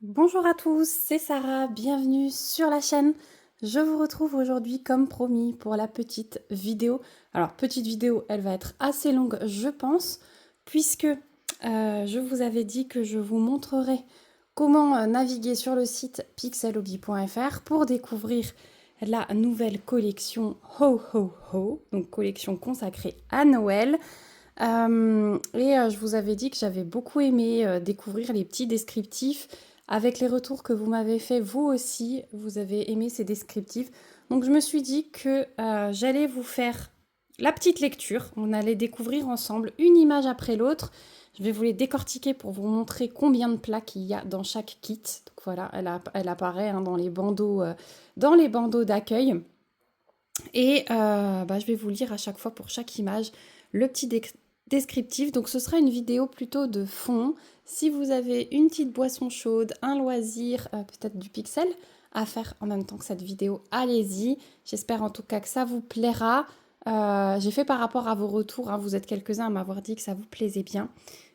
Bonjour à tous, c'est Sarah, bienvenue sur la chaîne. Je vous retrouve aujourd'hui comme promis pour la petite vidéo. Alors petite vidéo, elle va être assez longue je pense, puisque je vous avais dit que je vous montrerai comment naviguer sur le site pixelhobby.fr pour découvrir la nouvelle collection Ho Ho Ho, donc collection consacrée à Noël. Je vous avais dit que j'avais beaucoup aimé découvrir les petits descriptifs. Avec les retours que vous m'avez fait, vous aussi, vous avez aimé ces descriptifs. Donc je me suis dit que j'allais vous faire la petite lecture. On allait découvrir ensemble une image après l'autre. Je vais vous les décortiquer pour vous montrer combien de plaques il y a dans chaque kit. Donc voilà, elle apparaît hein, dans les bandeaux d'accueil. Je vais vous lire à chaque fois pour chaque image le petit descriptif. Donc ce sera une vidéo plutôt de fond. Si vous avez une petite boisson chaude, un loisir, peut-être du pixel à faire en même temps que cette vidéo, allez-y. J'espère en tout cas que ça vous plaira. J'ai fait par rapport à vos retours, hein, vous êtes quelques-uns à m'avoir dit que ça vous plaisait bien.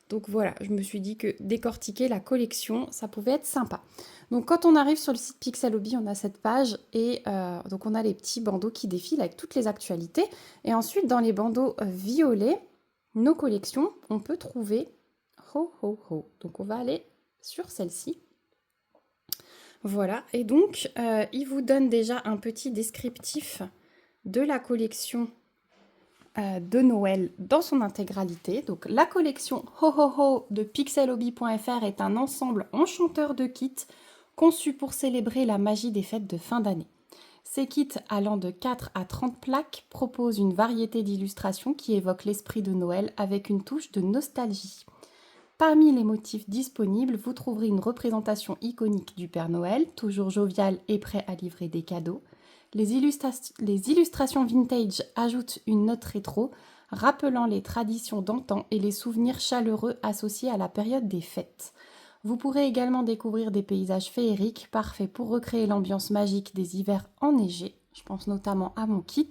Donc voilà, je me suis dit que décortiquer la collection, ça pouvait être sympa. Donc quand on arrive sur le site Pixel Hobby, on a cette page et donc on a les petits bandeaux qui défilent avec toutes les actualités. Et ensuite, dans les bandeaux violets, nos collections, on peut trouver Ho Ho Ho. Donc on va aller sur celle-ci. Voilà, et donc il vous donne déjà un petit descriptif de la collection de Noël dans son intégralité. Donc la collection Ho Ho Ho de pixelhobby.fr est un ensemble enchanteur de kits conçu pour célébrer la magie des fêtes de fin d'année. Ces kits allant de 4 à 30 plaques proposent une variété d'illustrations qui évoquent l'esprit de Noël avec une touche de nostalgie. Parmi les motifs disponibles, vous trouverez une représentation iconique du Père Noël, toujours jovial et prêt à livrer des cadeaux. Les illustrations vintage ajoutent une note rétro, rappelant les traditions d'antan et les souvenirs chaleureux associés à la période des fêtes. Vous pourrez également découvrir des paysages féeriques, parfaits pour recréer l'ambiance magique des hivers enneigés. Je pense notamment à mon kit.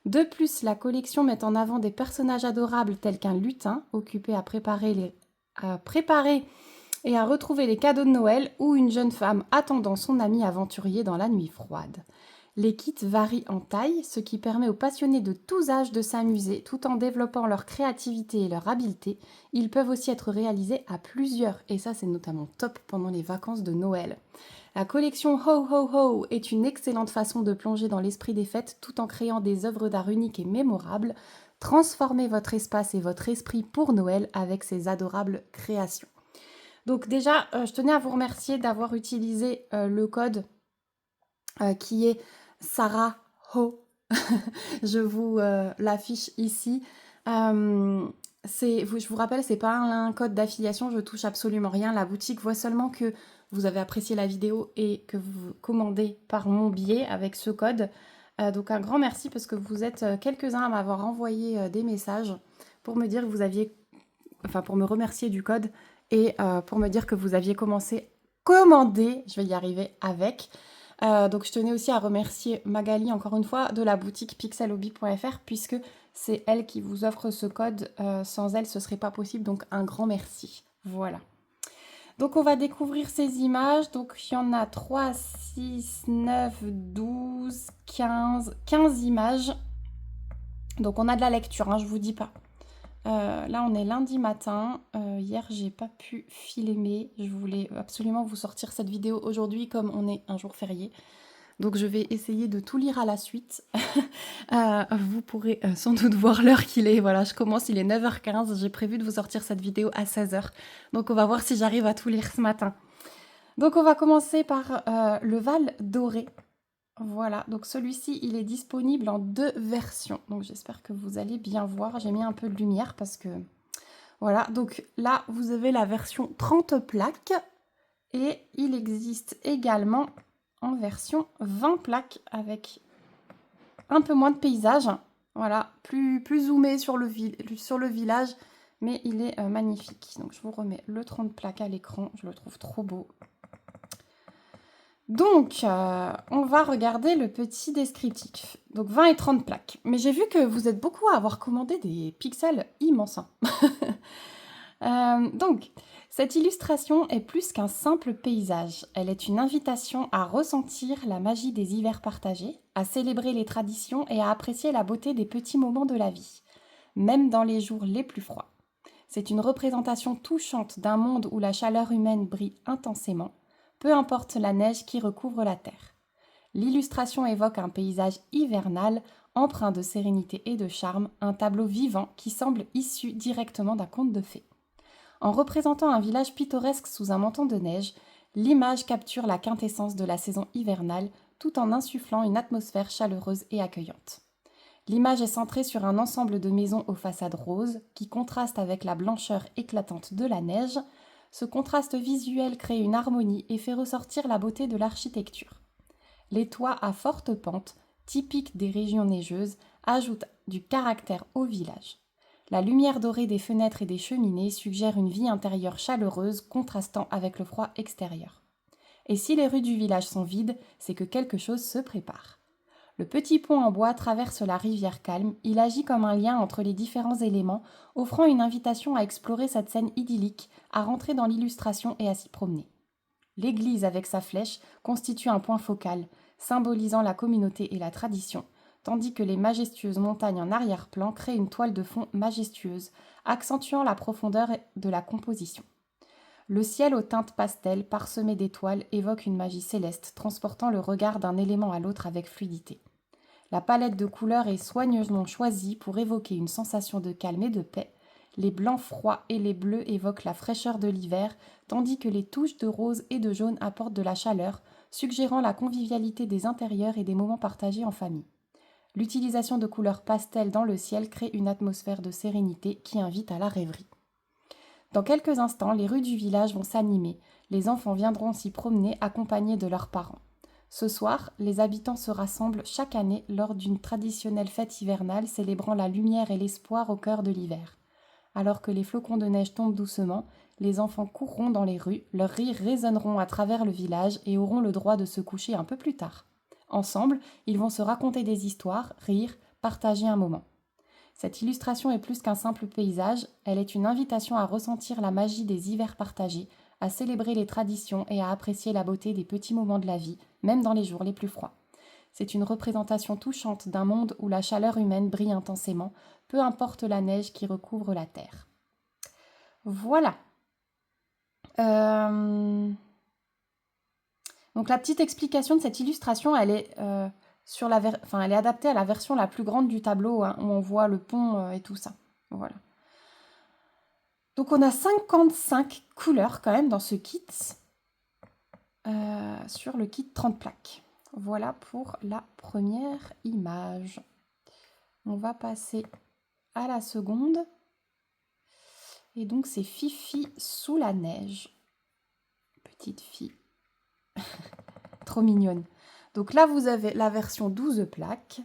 De plus, la collection met en avant des personnages adorables tels qu'un lutin, occupé à préparer et à retrouver les cadeaux de Noël, ou une jeune femme attendant son ami aventurier dans la nuit froide. Les kits varient en taille, ce qui permet aux passionnés de tous âges de s'amuser tout en développant leur créativité et leur habileté. Ils peuvent aussi être réalisés à plusieurs, et ça c'est notamment top pendant les vacances de Noël. La collection Ho Ho Ho est une excellente façon de plonger dans l'esprit des fêtes tout en créant des œuvres d'art uniques et mémorables. Transformez votre espace et votre esprit pour Noël avec ces adorables créations. Donc déjà, je tenais à vous remercier d'avoir utilisé le code qui est Sarah Ho. Je vous l'affiche ici. Je vous rappelle, c'est pas un code d'affiliation, je touche absolument rien. La boutique voit seulement que vous avez apprécié la vidéo et que vous commandez par mon biais avec ce code. Donc un grand merci parce que vous êtes quelques-uns à m'avoir envoyé des messages pour me dire que vous aviez, enfin pour me remercier du code et pour me dire que vous aviez commandé, je vais y arriver avec. Donc je tenais aussi à remercier Magali encore une fois de la boutique pixelhobby.fr puisque c'est elle qui vous offre ce code. Sans elle, ce serait pas possible. Donc un grand merci. Voilà. Donc on va découvrir ces images. Donc il y en a 3, 6, 9, 12, 15 images. Donc on a de la lecture, hein, je vous dis pas. Là on est lundi matin. Hier j'ai pas pu filmer. Je voulais absolument vous sortir cette vidéo aujourd'hui comme on est un jour férié. Donc je vais essayer de tout lire à la suite. Vous pourrez sans doute voir l'heure qu'il est. Voilà, je commence, il est 9h15. J'ai prévu de vous sortir cette vidéo à 16h. Donc on va voir si j'arrive à tout lire ce matin. Donc on va commencer par le Val doré. Voilà, donc celui-ci, il est disponible en 2 versions. Donc j'espère que vous allez bien voir. J'ai mis un peu de lumière parce que... Voilà, donc là, vous avez la version 30 plaques. Et il existe également en version 20 plaques avec un peu moins de paysage. Voilà, plus zoomé sur le village, mais il est magnifique. Donc je vous remets le 30 plaques à l'écran, je le trouve trop beau. Donc, on va regarder le petit descriptif. Donc 20 et 30 plaques. Mais j'ai vu que vous êtes beaucoup à avoir commandé des pixels immenses. Donc, Cette illustration est plus qu'un simple paysage. Elle est une invitation à ressentir la magie des hivers partagés, à célébrer les traditions et à apprécier la beauté des petits moments de la vie, même dans les jours les plus froids. C'est une représentation touchante d'un monde où la chaleur humaine brille intensément, peu importe la neige qui recouvre la terre. L'illustration évoque un paysage hivernal, empreint de sérénité et de charme, un tableau vivant qui semble issu directement d'un conte de fées. En représentant un village pittoresque sous un manteau de neige, l'image capture la quintessence de la saison hivernale tout en insufflant une atmosphère chaleureuse et accueillante. L'image est centrée sur un ensemble de maisons aux façades roses qui contrastent avec la blancheur éclatante de la neige. Ce contraste visuel crée une harmonie et fait ressortir la beauté de l'architecture. Les toits à forte pente, typiques des régions neigeuses, ajoutent du caractère au village. La lumière dorée des fenêtres et des cheminées suggère une vie intérieure chaleureuse contrastant avec le froid extérieur. Et si les rues du village sont vides, c'est que quelque chose se prépare. Le petit pont en bois traverse la rivière calme, il agit comme un lien entre les différents éléments, offrant une invitation à explorer cette scène idyllique, à rentrer dans l'illustration et à s'y promener. L'église avec sa flèche constitue un point focal, symbolisant la communauté et la tradition, tandis que les majestueuses montagnes en arrière-plan créent une toile de fond majestueuse, accentuant la profondeur de la composition. Le ciel aux teintes pastel, parsemé d'étoiles, évoque une magie céleste, transportant le regard d'un élément à l'autre avec fluidité. La palette de couleurs est soigneusement choisie pour évoquer une sensation de calme et de paix. Les blancs froids et les bleus évoquent la fraîcheur de l'hiver, tandis que les touches de rose et de jaune apportent de la chaleur, suggérant la convivialité des intérieurs et des moments partagés en famille. L'utilisation de couleurs pastel dans le ciel crée une atmosphère de sérénité qui invite à la rêverie. Dans quelques instants, les rues du village vont s'animer. Les enfants viendront s'y promener accompagnés de leurs parents. Ce soir, les habitants se rassemblent chaque année lors d'une traditionnelle fête hivernale célébrant la lumière et l'espoir au cœur de l'hiver. Alors que les flocons de neige tombent doucement, les enfants courront dans les rues, leurs rires résonneront à travers le village et auront le droit de se coucher un peu plus tard. Ensemble, ils vont se raconter des histoires, rire, partager un moment. Cette illustration est plus qu'un simple paysage, elle est une invitation à ressentir la magie des hivers partagés, à célébrer les traditions et à apprécier la beauté des petits moments de la vie, même dans les jours les plus froids. C'est une représentation touchante d'un monde où la chaleur humaine brille intensément, peu importe la neige qui recouvre la terre. Voilà. Donc la petite explication de cette illustration, elle est, elle est adaptée à la version la plus grande du tableau, hein, où on voit le pont et tout ça. Voilà. Donc on a 55 couleurs quand même dans ce kit, sur le kit 30 plaques. Voilà pour la première image. On va passer à la seconde. Et donc c'est Fifi sous la neige. Petite fille. Trop mignonne. Donc là, vous avez la version 12 plaques.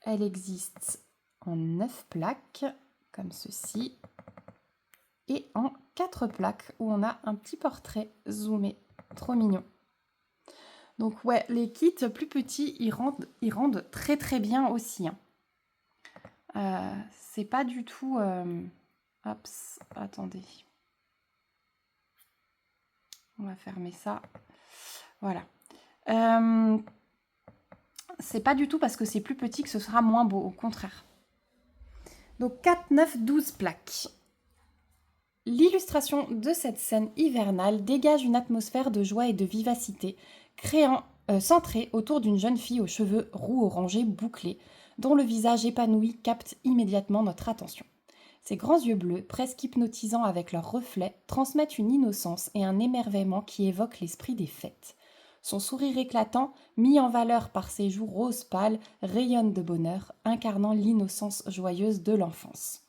Elle existe en 9 plaques, comme ceci. Et en 4 plaques, où on a un petit portrait zoomé. Trop mignon. Donc ouais, les kits plus petits, ils rendent très très bien aussi. Hein. C'est pas du tout... Hop, attendez. On va fermer ça. Voilà. C'est pas du tout parce que c'est plus petit que ce sera moins beau, au contraire. Donc 4, 9, 12 plaques. L'illustration de cette scène hivernale dégage une atmosphère de joie et de vivacité, centrée autour d'une jeune fille aux cheveux roux orangés bouclés, dont le visage épanoui capte immédiatement notre attention. Ses grands yeux bleus, presque hypnotisants avec leurs reflets, transmettent une innocence et un émerveillement qui évoquent l'esprit des fêtes. Son sourire éclatant, mis en valeur par ses joues roses pâles, rayonne de bonheur, incarnant l'innocence joyeuse de l'enfance.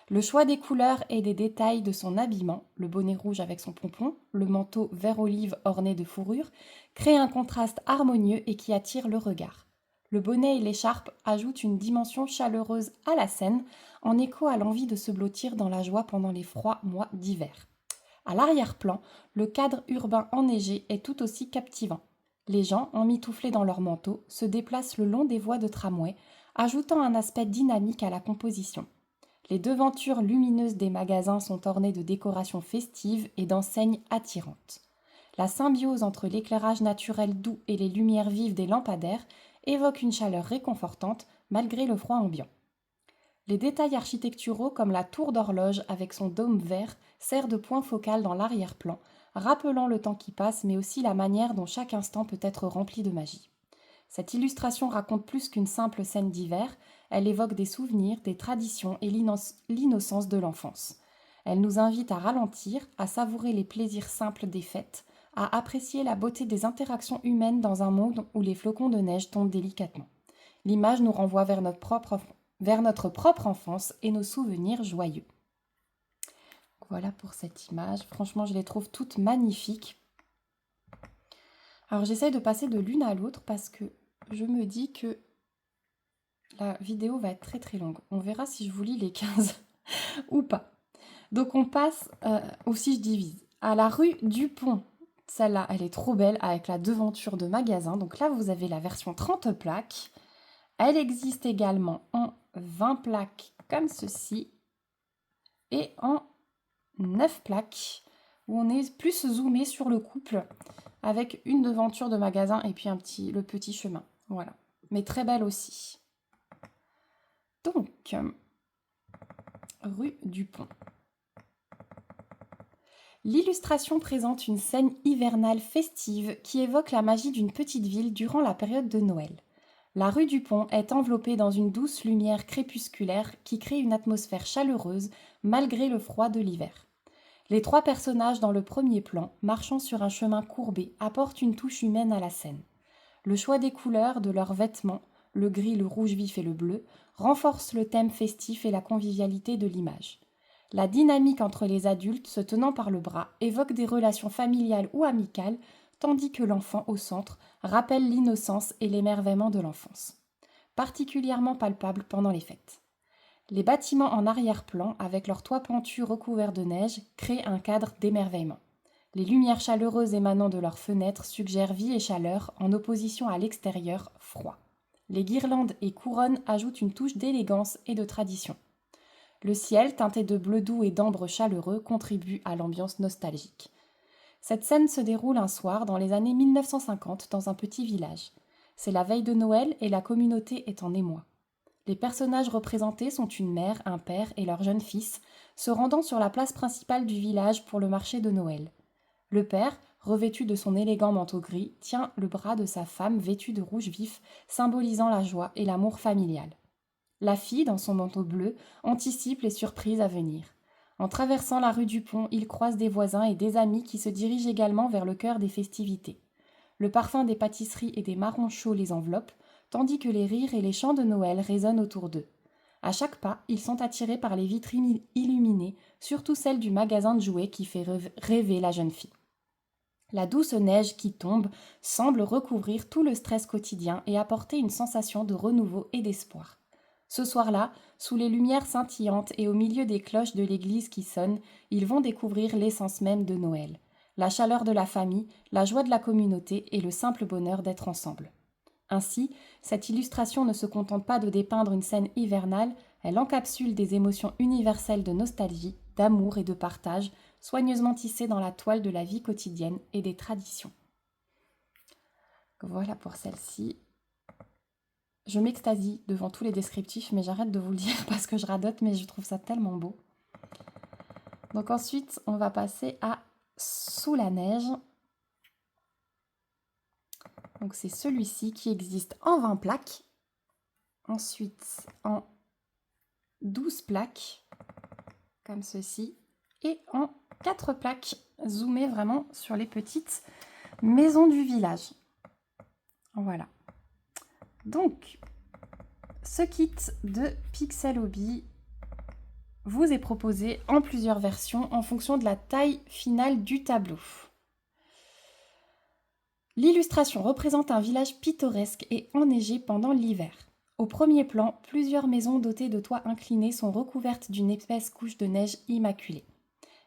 Le choix des couleurs et des détails de son habillement, le bonnet rouge avec son pompon, le manteau vert olive orné de fourrure, crée un contraste harmonieux et qui attire le regard. Le bonnet et l'écharpe ajoutent une dimension chaleureuse à la scène, en écho à l'envie de se blottir dans la joie pendant les froids mois d'hiver. À l'arrière-plan, le cadre urbain enneigé est tout aussi captivant. Les gens, emmitouflés dans leurs manteaux, se déplacent le long des voies de tramway, ajoutant un aspect dynamique à la composition. Les devantures lumineuses des magasins sont ornées de décorations festives et d'enseignes attirantes. La symbiose entre l'éclairage naturel doux et les lumières vives des lampadaires évoque une chaleur réconfortante malgré le froid ambiant. Les détails architecturaux comme la tour d'horloge avec son dôme vert sert de point focal dans l'arrière-plan, rappelant le temps qui passe mais aussi la manière dont chaque instant peut être rempli de magie. Cette illustration raconte plus qu'une simple scène d'hiver, elle évoque des souvenirs, des traditions et l'innocence de l'enfance. Elle nous invite à ralentir, à savourer les plaisirs simples des fêtes, à apprécier la beauté des interactions humaines dans un monde où les flocons de neige tombent délicatement. L'image nous renvoie vers notre propre enfance et nos souvenirs joyeux. Voilà pour cette image. Franchement, je les trouve toutes magnifiques. Alors, j'essaye de passer de l'une à l'autre parce que je me dis que la vidéo va être très très longue. On verra si je vous lis les 15 ou pas. Donc, on passe, ou si je divise, à la rue Dupont. Celle-là, elle est trop belle avec la devanture de magasin. Donc là, vous avez la version 30 plaques. Elle existe également en 20 plaques comme ceci et en 9 plaques où on est plus zoomé sur le couple avec une devanture de magasin et puis le petit chemin. Voilà. Mais très belle aussi. Donc, rue Dupont. L'illustration présente une scène hivernale festive qui évoque la magie d'une petite ville durant la période de Noël. La rue du Pont est enveloppée dans une douce lumière crépusculaire qui crée une atmosphère chaleureuse malgré le froid de l'hiver. Les 3 personnages dans le premier plan, marchant sur un chemin courbé, apportent une touche humaine à la scène. Le choix des couleurs de leurs vêtements, le gris, le rouge vif et le bleu, renforce le thème festif et la convivialité de l'image. La dynamique entre les adultes se tenant par le bras évoque des relations familiales ou amicales, tandis que l'enfant au centre rappelle l'innocence et l'émerveillement de l'enfance, particulièrement palpable pendant les fêtes. Les bâtiments en arrière-plan, avec leurs toits pentus recouverts de neige, créent un cadre d'émerveillement. Les lumières chaleureuses émanant de leurs fenêtres suggèrent vie et chaleur en opposition à l'extérieur froid. Les guirlandes et couronnes ajoutent une touche d'élégance et de tradition. Le ciel, teinté de bleu doux et d'ambre chaleureux, contribue à l'ambiance nostalgique. Cette scène se déroule un soir dans les années 1950 dans un petit village. C'est la veille de Noël et la communauté est en émoi. Les personnages représentés sont une mère, un père et leur jeune fils, se rendant sur la place principale du village pour le marché de Noël. Le père, revêtu de son élégant manteau gris, tient le bras de sa femme vêtue de rouge vif, symbolisant la joie et l'amour familial. La fille, dans son manteau bleu, anticipe les surprises à venir. En traversant la rue du Pont, il croise des voisins et des amis qui se dirigent également vers le cœur des festivités. Le parfum des pâtisseries et des marrons chauds les enveloppe, tandis que les rires et les chants de Noël résonnent autour d'eux. À chaque pas, ils sont attirés par les vitrines illuminées, surtout celle du magasin de jouets qui fait rêver la jeune fille. La douce neige qui tombe semble recouvrir tout le stress quotidien et apporter une sensation de renouveau et d'espoir. Ce soir-là, sous les lumières scintillantes et au milieu des cloches de l'église qui sonnent, ils vont découvrir l'essence même de Noël. La chaleur de la famille, la joie de la communauté et le simple bonheur d'être ensemble. Ainsi, cette illustration ne se contente pas de dépeindre une scène hivernale, elle encapsule des émotions universelles de nostalgie, d'amour et de partage, soigneusement tissées dans la toile de la vie quotidienne et des traditions. Voilà pour celle-ci. Je m'extasie devant tous les descriptifs, mais j'arrête de vous le dire parce que je radote, mais je trouve ça tellement beau. Donc ensuite, on va passer à Sous la neige. Donc c'est celui-ci qui existe en 20 plaques. Ensuite, en 12 plaques, comme ceci. Et en 4 plaques, zoomées vraiment sur les petites maisons du village. Voilà. Donc, ce kit de Pixel Hobby vous est proposé en plusieurs versions en fonction de la taille finale du tableau. L'illustration représente un village pittoresque et enneigé pendant l'hiver. Au premier plan, plusieurs maisons dotées de toits inclinés sont recouvertes d'une épaisse couche de neige immaculée.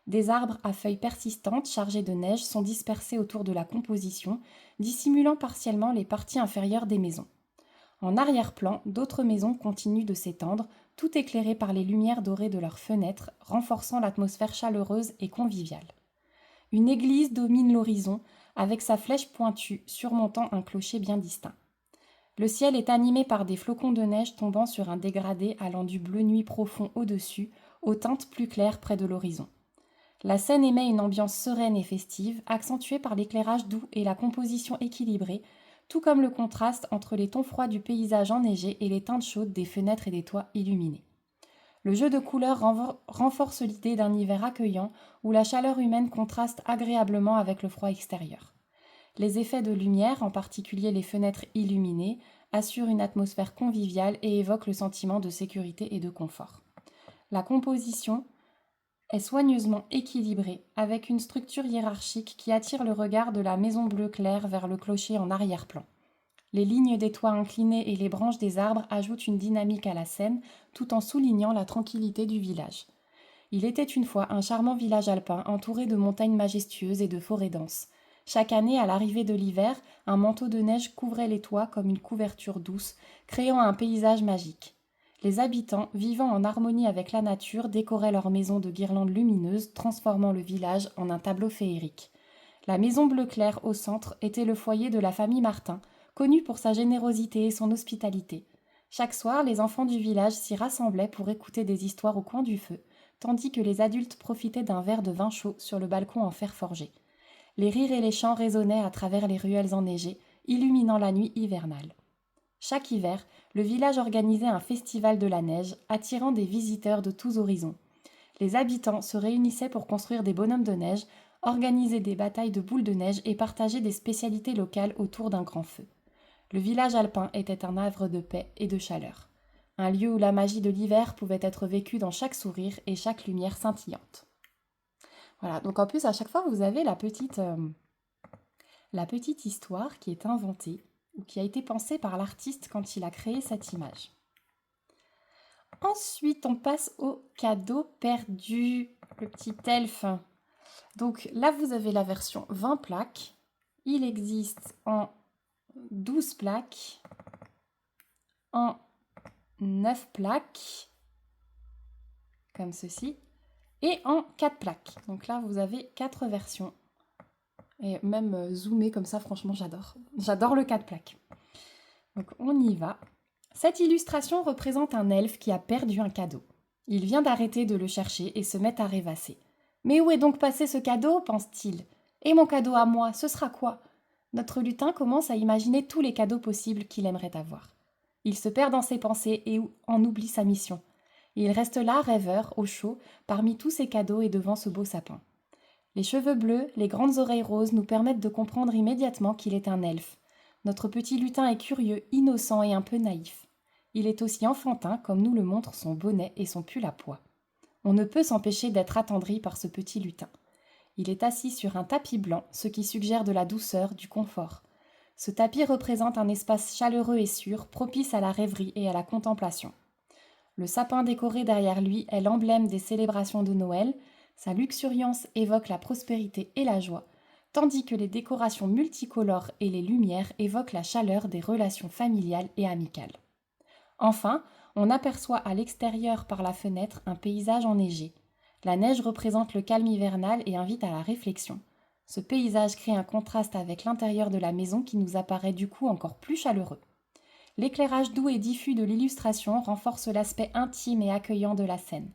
Des arbres à feuilles persistantes chargés de neige sont dispersés autour de la composition, dissimulant partiellement les parties inférieures des maisons. En arrière-plan, d'autres maisons continuent de s'étendre, tout éclairées par les lumières dorées de leurs fenêtres, renforçant l'atmosphère chaleureuse et conviviale. Une église domine l'horizon, avec sa flèche pointue surmontant un clocher bien distinct. Le ciel est animé par des flocons de neige tombant sur un dégradé allant du bleu nuit profond au-dessus, aux teintes plus claires près de l'horizon. La scène émet une ambiance sereine et festive, accentuée par l'éclairage doux et la composition équilibrée, tout comme le contraste entre les tons froids du paysage enneigé et les teintes chaudes des fenêtres et des toits illuminés. Le jeu de couleurs renforce l'idée d'un hiver accueillant où la chaleur humaine contraste agréablement avec le froid extérieur. Les effets de lumière, en particulier les fenêtres illuminées, assurent une atmosphère conviviale et évoquent le sentiment de sécurité et de confort. La composition est soigneusement équilibrée, avec une structure hiérarchique qui attire le regard de la maison bleue claire vers le clocher en arrière-plan. Les lignes des toits inclinés et les branches des arbres ajoutent une dynamique à la scène, tout en soulignant la tranquillité du village. Il était une fois un charmant village alpin entouré de montagnes majestueuses et de forêts denses. Chaque année, à l'arrivée de l'hiver, un manteau de neige couvrait les toits comme une couverture douce, créant un paysage magique. Les habitants, vivant en harmonie avec la nature, décoraient leurs maisons de guirlandes lumineuses, transformant le village en un tableau féerique. La maison bleu clair au centre était le foyer de la famille Martin, connue pour sa générosité et son hospitalité. Chaque soir, les enfants du village s'y rassemblaient pour écouter des histoires au coin du feu, tandis que les adultes profitaient d'un verre de vin chaud sur le balcon en fer forgé. Les rires et les chants résonnaient à travers les ruelles enneigées, illuminant la nuit hivernale. Chaque hiver, le village organisait un festival de la neige, attirant des visiteurs de tous horizons. Les habitants se réunissaient pour construire des bonhommes de neige, organiser des batailles de boules de neige et partager des spécialités locales autour d'un grand feu. Le village alpin était un havre de paix et de chaleur. Un lieu où la magie de l'hiver pouvait être vécue dans chaque sourire et chaque lumière scintillante. Voilà, donc en plus à chaque fois vous avez la petite histoire qui est inventée ou qui a été pensée par l'artiste quand il a créé cette image. Ensuite, on passe au cadeau perdu, le petit elfe. Donc là, vous avez la version 20 plaques. Il existe en 12 plaques, en 9 plaques, comme ceci, et en 4 plaques. Donc là, vous avez 4 versions. Et même zoomé comme ça, franchement, j'adore. J'adore le 4 plaques. Donc on y va. Cette illustration représente un elfe qui a perdu un cadeau. Il vient d'arrêter de le chercher et se met à rêvasser. Mais où est donc passé ce cadeau, pense-t-il. Et mon cadeau à moi, ce sera quoi? Notre lutin commence à imaginer tous les cadeaux possibles qu'il aimerait avoir. Il se perd dans ses pensées et en oublie sa mission. Il reste là, rêveur, au chaud, parmi tous ces cadeaux et devant ce beau sapin. Les cheveux bleus, les grandes oreilles roses nous permettent de comprendre immédiatement qu'il est un elfe. Notre petit lutin est curieux, innocent et un peu naïf. Il est aussi enfantin, comme nous le montrent son bonnet et son pull à pois. On ne peut s'empêcher d'être attendri par ce petit lutin. Il est assis sur un tapis blanc, ce qui suggère de la douceur, du confort. Ce tapis représente un espace chaleureux et sûr, propice à la rêverie et à la contemplation. Le sapin décoré derrière lui est l'emblème des célébrations de Noël. Sa luxuriance évoque la prospérité et la joie, tandis que les décorations multicolores et les lumières évoquent la chaleur des relations familiales et amicales. Enfin, on aperçoit à l'extérieur par la fenêtre un paysage enneigé. La neige représente le calme hivernal et invite à la réflexion. Ce paysage crée un contraste avec l'intérieur de la maison qui nous apparaît du coup encore plus chaleureux. L'éclairage doux et diffus de l'illustration renforce l'aspect intime et accueillant de la scène.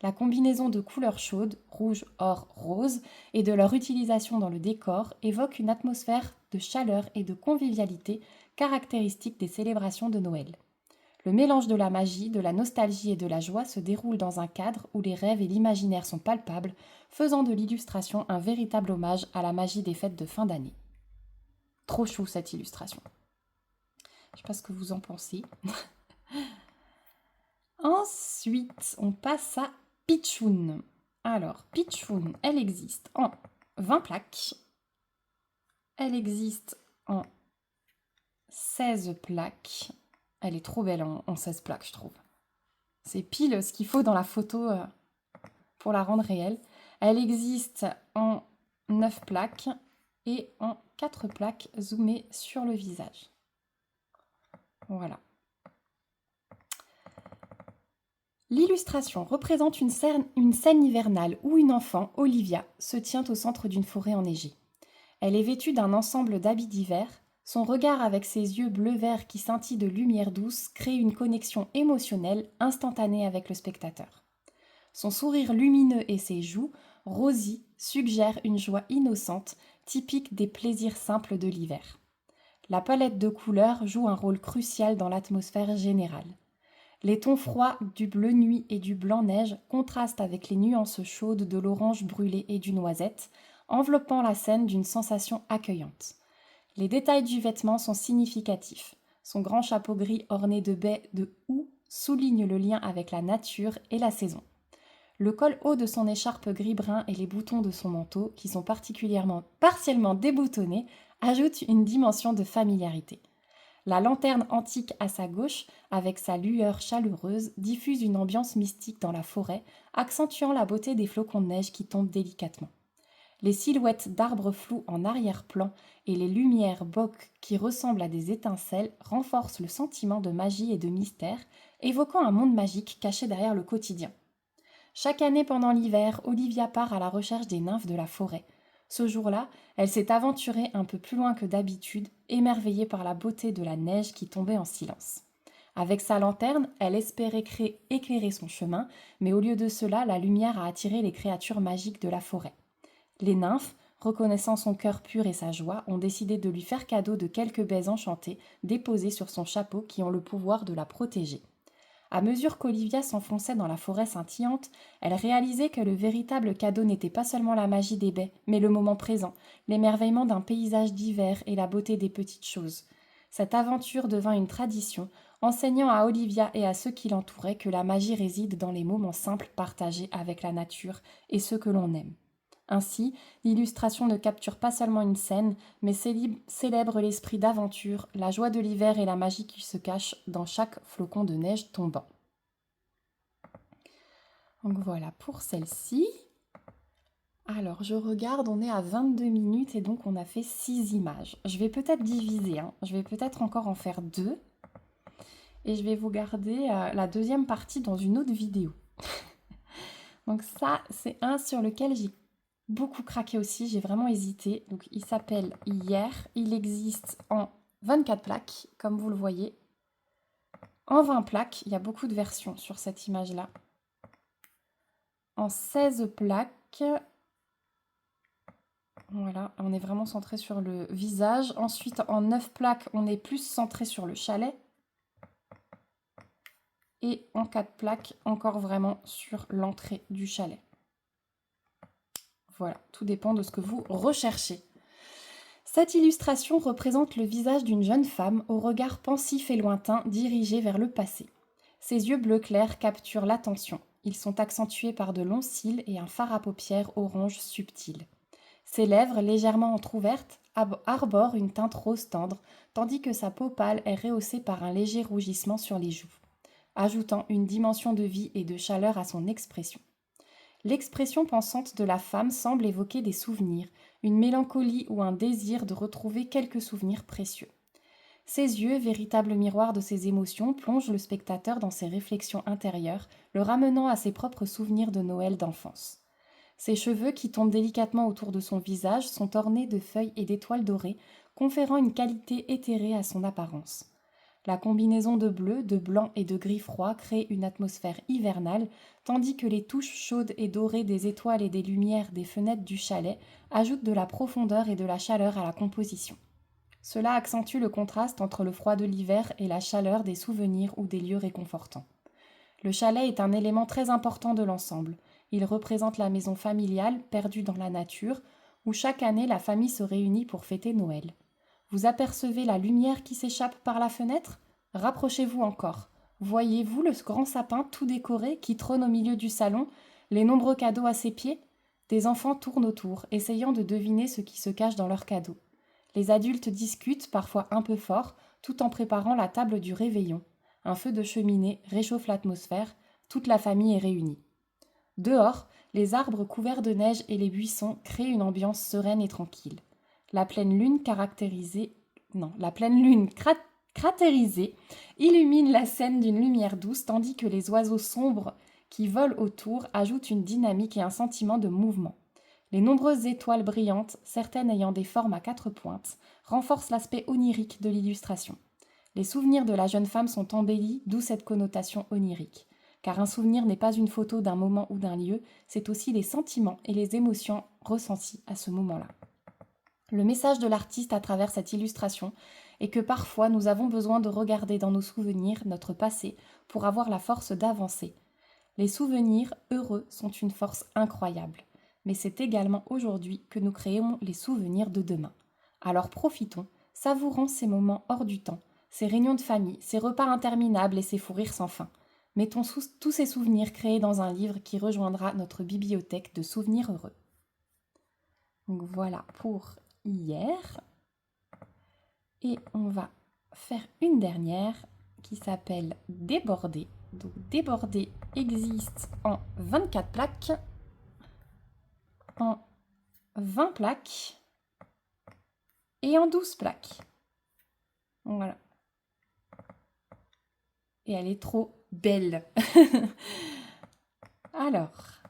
La combinaison de couleurs chaudes, rouge, or, rose, et de leur utilisation dans le décor évoque une atmosphère de chaleur et de convivialité caractéristique des célébrations de Noël. Le mélange de la magie, de la nostalgie et de la joie se déroule dans un cadre où les rêves et l'imaginaire sont palpables, faisant de l'illustration un véritable hommage à la magie des fêtes de fin d'année. Trop chou cette illustration. Je ne sais pas ce que vous en pensez. Ensuite, on passe à Pitchoun. Alors, Pitchoun, elle existe en 20 plaques. Elle existe en 16 plaques. Elle est trop belle en 16 plaques, je trouve. C'est pile ce qu'il faut dans la photo pour la rendre réelle. Elle existe en 9 plaques et en 4 plaques zoomées sur le visage. Voilà. L'illustration représente une scène hivernale où une enfant, Olivia, se tient au centre d'une forêt enneigée. Elle est vêtue d'un ensemble d'habits d'hiver. Son regard avec ses yeux bleu-vert qui scintillent de lumière douce crée une connexion émotionnelle instantanée avec le spectateur. Son sourire lumineux et ses joues, rosies, suggèrent une joie innocente, typique des plaisirs simples de l'hiver. La palette de couleurs joue un rôle crucial dans l'atmosphère générale. Les tons froids du bleu nuit et du blanc neige contrastent avec les nuances chaudes de l'orange brûlé et du noisette, enveloppant la scène d'une sensation accueillante. Les détails du vêtement sont significatifs. Son grand chapeau gris orné de baies de houx souligne le lien avec la nature et la saison. Le col haut de son écharpe gris-brun et les boutons de son manteau, qui sont partiellement déboutonnés, ajoutent une dimension de familiarité. La lanterne antique à sa gauche, avec sa lueur chaleureuse, diffuse une ambiance mystique dans la forêt, accentuant la beauté des flocons de neige qui tombent délicatement. Les silhouettes d'arbres flous en arrière-plan et les lumières bokeh qui ressemblent à des étincelles renforcent le sentiment de magie et de mystère, évoquant un monde magique caché derrière le quotidien. Chaque année pendant l'hiver, Olivia part à la recherche des nymphes de la forêt. Ce jour-là, elle s'est aventurée un peu plus loin que d'habitude, émerveillée par la beauté de la neige qui tombait en silence. Avec sa lanterne, elle espérait éclairer son chemin, mais au lieu de cela, la lumière a attiré les créatures magiques de la forêt. Les nymphes, reconnaissant son cœur pur et sa joie, ont décidé de lui faire cadeau de quelques baies enchantées déposées sur son chapeau qui ont le pouvoir de la protéger. À mesure qu'Olivia s'enfonçait dans la forêt scintillante, elle réalisait que le véritable cadeau n'était pas seulement la magie des baies, mais le moment présent, l'émerveillement d'un paysage d'hiver et la beauté des petites choses. Cette aventure devint une tradition, enseignant à Olivia et à ceux qui l'entouraient que la magie réside dans les moments simples partagés avec la nature et ceux que l'on aime. Ainsi, l'illustration ne capture pas seulement une scène, mais célèbre l'esprit d'aventure, la joie de l'hiver et la magie qui se cache dans chaque flocon de neige tombant. Donc voilà pour celle-ci. Alors je regarde, on est à 22 minutes et donc on a fait 6 images. Je vais peut-être diviser, je vais peut-être encore en faire 2. Et je vais vous garder la deuxième partie dans une autre vidéo. Donc ça, c'est un sur lequel j'ai beaucoup craqué aussi, j'ai vraiment hésité. Donc il s'appelle Hier, il existe en 24 plaques, comme vous le voyez. En 20 plaques, il y a beaucoup de versions sur cette image-là. En 16 plaques, voilà, on est vraiment centré sur le visage. Ensuite, en 9 plaques, on est plus centré sur le chalet. Et en 4 plaques, encore vraiment sur l'entrée du chalet. Voilà, tout dépend de ce que vous recherchez. Cette illustration représente le visage d'une jeune femme au regard pensif et lointain dirigé vers le passé. Ses yeux bleu clair capturent l'attention. Ils sont accentués par de longs cils et un fard à paupières orange subtil. Ses lèvres, légèrement entr'ouvertes, arborent une teinte rose tendre, tandis que sa peau pâle est rehaussée par un léger rougissement sur les joues, ajoutant une dimension de vie et de chaleur à son expression. L'expression pensante de la femme semble évoquer des souvenirs, une mélancolie ou un désir de retrouver quelques souvenirs précieux. Ses yeux, véritables miroirs de ses émotions, plongent le spectateur dans ses réflexions intérieures, le ramenant à ses propres souvenirs de Noël d'enfance. Ses cheveux, qui tombent délicatement autour de son visage, sont ornés de feuilles et d'étoiles dorées, conférant une qualité éthérée à son apparence. La combinaison de bleu, de blanc et de gris froid crée une atmosphère hivernale, tandis que les touches chaudes et dorées des étoiles et des lumières des fenêtres du chalet ajoutent de la profondeur et de la chaleur à la composition. Cela accentue le contraste entre le froid de l'hiver et la chaleur des souvenirs ou des lieux réconfortants. Le chalet est un élément très important de l'ensemble. Il représente la maison familiale perdue dans la nature, où chaque année la famille se réunit pour fêter Noël. Vous apercevez la lumière qui s'échappe par la fenêtre ? Rapprochez-vous encore. Voyez-vous le grand sapin tout décoré qui trône au milieu du salon, les nombreux cadeaux à ses pieds ? Des enfants tournent autour, essayant de deviner ce qui se cache dans leurs cadeaux. Les adultes discutent, parfois un peu fort, tout en préparant la table du réveillon. Un feu de cheminée réchauffe l'atmosphère, toute la famille est réunie. Dehors, les arbres couverts de neige et les buissons créent une ambiance sereine et tranquille. La pleine lune cratérisé illumine la scène d'une lumière douce tandis que les oiseaux sombres qui volent autour ajoutent une dynamique et un sentiment de mouvement. Les nombreuses étoiles brillantes, certaines ayant des formes à 4 pointes, renforcent l'aspect onirique de l'illustration. Les souvenirs de la jeune femme sont embellis, d'où cette connotation onirique. Car un souvenir n'est pas une photo d'un moment ou d'un lieu, c'est aussi les sentiments et les émotions ressenties à ce moment-là. Le message de l'artiste à travers cette illustration est que parfois nous avons besoin de regarder dans nos souvenirs notre passé pour avoir la force d'avancer. Les souvenirs heureux sont une force incroyable, mais c'est également aujourd'hui que nous créons les souvenirs de demain. Alors profitons, savourons ces moments hors du temps, ces réunions de famille, ces repas interminables et ces fous rires sans fin. Mettons tous ces souvenirs créés dans un livre qui rejoindra notre bibliothèque de souvenirs heureux. Donc voilà pour hier. Et on va faire une dernière qui s'appelle Déborder. Donc Déborder existe en 24 plaques, en 20 plaques et en 12 plaques. Voilà. Et elle est trop belle. Alors,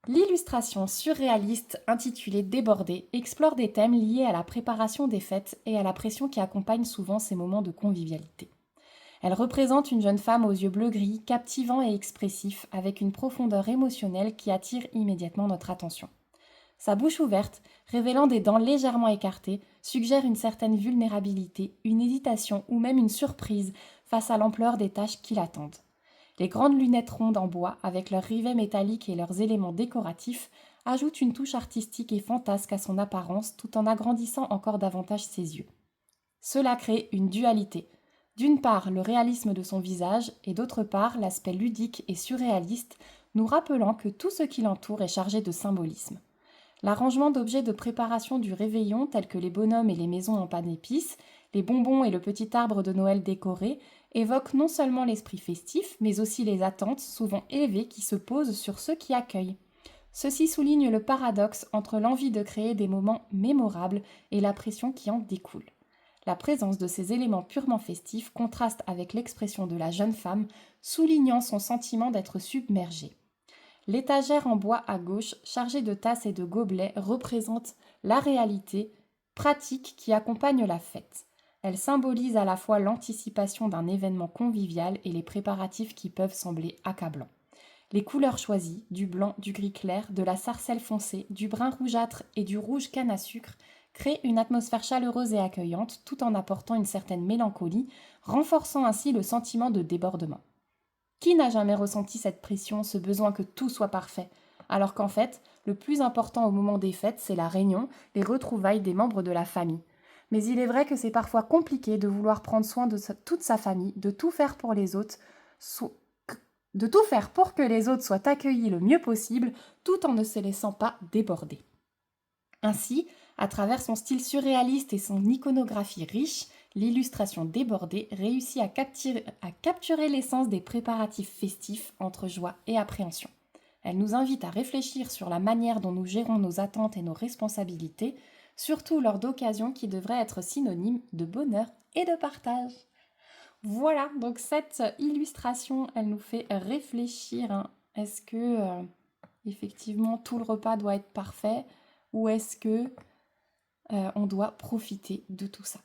l'illustration surréaliste intitulée Déborder explore des thèmes liés à la préparation des fêtes et à la pression qui accompagne souvent ces moments de convivialité. Elle représente une jeune femme aux yeux bleu-gris, captivants et expressifs, avec une profondeur émotionnelle qui attire immédiatement notre attention. Sa bouche ouverte, révélant des dents légèrement écartées, suggère une certaine vulnérabilité, une hésitation ou même une surprise face à l'ampleur des tâches qui l'attendent. Les grandes lunettes rondes en bois, avec leurs rivets métalliques et leurs éléments décoratifs, ajoutent une touche artistique et fantasque à son apparence tout en agrandissant encore davantage ses yeux. Cela crée une dualité. D'une part, le réalisme de son visage et d'autre part, l'aspect ludique et surréaliste, nous rappelant que tout ce qui l'entoure est chargé de symbolisme. L'arrangement d'objets de préparation du réveillon, tels que les bonhommes et les maisons en pain d'épices, les bonbons et le petit arbre de Noël décoré, évoque non seulement l'esprit festif, mais aussi les attentes souvent élevées qui se posent sur ceux qui accueillent. Ceci souligne le paradoxe entre l'envie de créer des moments mémorables et la pression qui en découle. La présence de ces éléments purement festifs contraste avec l'expression de la jeune femme, soulignant son sentiment d'être submergée. L'étagère en bois à gauche, chargée de tasses et de gobelets, représente la réalité pratique qui accompagne la fête. Elle symbolise à la fois l'anticipation d'un événement convivial et les préparatifs qui peuvent sembler accablants. Les couleurs choisies, du blanc, du gris clair, de la sarcelle foncée, du brun rougeâtre et du rouge canne à sucre, créent une atmosphère chaleureuse et accueillante tout en apportant une certaine mélancolie, renforçant ainsi le sentiment de débordement. Qui n'a jamais ressenti cette pression, ce besoin que tout soit parfait, alors qu'en fait, le plus important au moment des fêtes, c'est la réunion, les retrouvailles des membres de la famille. Mais il est vrai que c'est parfois compliqué de vouloir prendre soin de toute sa famille, de tout faire pour les autres, de tout faire pour que les autres soient accueillis le mieux possible, tout en ne se laissant pas déborder. Ainsi, à travers son style surréaliste et son iconographie riche, l'illustration Débordée réussit à capturer l'essence des préparatifs festifs entre joie et appréhension. Elle nous invite à réfléchir sur la manière dont nous gérons nos attentes et nos responsabilités, surtout lors d'occasions qui devraient être synonymes de bonheur et de partage. Voilà, donc cette illustration, elle nous fait réfléchir. Est-ce que effectivement tout le repas doit être parfait ou est-ce que on doit profiter de tout ça?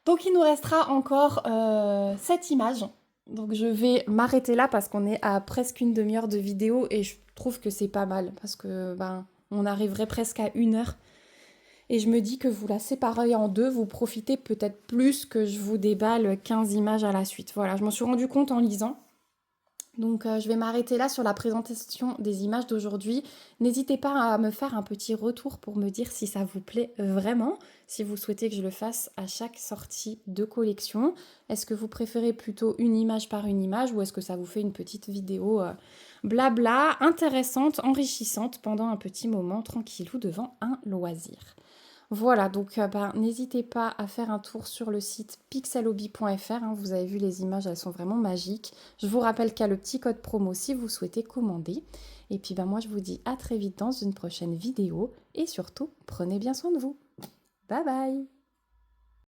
Donc il nous restera encore 7 images. Donc je vais m'arrêter là parce qu'on est à presque une demi-heure de vidéo et je trouve que c'est pas mal parce que on arriverait presque à 1 heure. Et je me dis que vous la séparez en deux, vous profitez peut-être plus que je vous déballe 15 images à la suite. Voilà, je m'en suis rendu compte en lisant. Donc je vais m'arrêter là sur la présentation des images d'aujourd'hui. N'hésitez pas à me faire un petit retour pour me dire si ça vous plaît vraiment, si vous souhaitez que je le fasse à chaque sortie de collection. Est-ce que vous préférez plutôt une image par une image ou est-ce que ça vous fait une petite vidéo blabla, intéressante, enrichissante pendant un petit moment tranquillou devant un loisir? Voilà, donc n'hésitez pas à faire un tour sur le site pixelhobby.fr, vous avez vu les images, elles sont vraiment magiques. Je vous rappelle qu'il y a le petit code promo si vous souhaitez commander. Et puis moi je vous dis à très vite dans une prochaine vidéo et surtout prenez bien soin de vous. Bye bye!